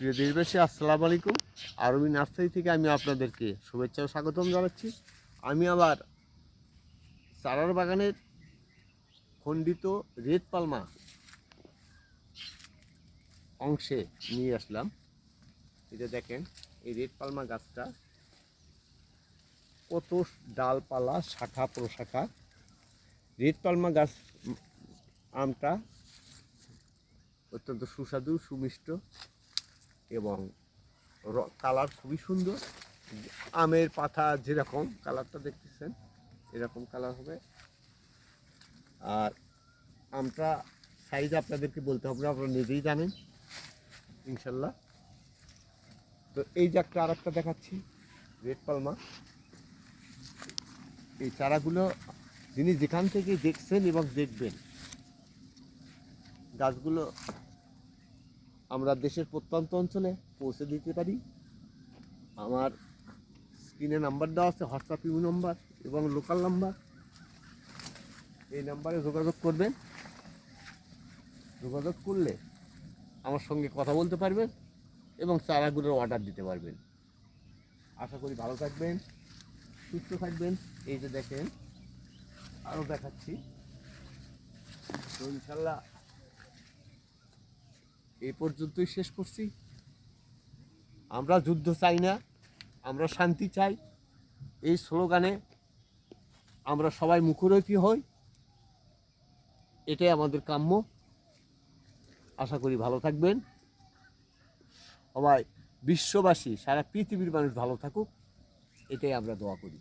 প্রিয় দেশবাসী, আসসালামু আলাইকুম। আরবি নার্সারি থেকে আমি আপনাদেরকে শুভেচ্ছা ও স্বাগতম জানাচ্ছি। আমি আবার চারার বাগানের খণ্ডিত রেড পালমা অংশে নিয়ে আসলাম। এটা দেখেন, এই রেড পালমা গাছটা কত ডালপালা, শাখা প্রশাখা। রেড পালমা গাছ আমটা অত্যন্ত সুস্বাদু, সুমিষ্ট এবং কালার খুবই সুন্দর। আমের পাতা যেরকম কালারটা দেখতেছেন এরকম কালার হবে। আর আমটা সাইজ আপনাদেরকে বলতে হবে না, আপনারা নিজেই জানেন ইনশাল্লাহ। তো এই যে একটা আরেকটা দেখাচ্ছি রেড পালমা। এই চারাগুলো যিনি যেখান থেকে দেখছেন এবং দেখবেন, গাছগুলো আমরা দেশের প্রত্যন্ত অঞ্চলে পৌঁছে দিতে পারি। আমার স্ক্রিনে নাম্বার দেওয়া আছে, হোয়াটসঅ্যাপ ইউ নাম্বার এবং লোকাল নাম্বার। এই নাম্বারে যোগাযোগ করবেন। যোগাযোগ করলে আমার সঙ্গে কথা বলতে পারবেন এবং চারাগুলোর অর্ডার দিতে পারবেন। আশা করি ভালো থাকবেন, সুস্থ থাকবেন। এই যে দেখেন, আরও দেখাচ্ছি। তো ইনশাল্লাহ এই পর্যন্তই শেষ করছি। আমরা যুদ্ধ চাই না, আমরা শান্তি চাই। এই স্লোগানে আমরা সবাই মুখোমুখি হই, এটাই আমাদের কাম্য। আশা করি ভালো থাকবেন সবাই। বিশ্ববাসী, সারা পৃথিবীর মানুষ ভালো থাকুক, এটাই আমরা দোয়া করি।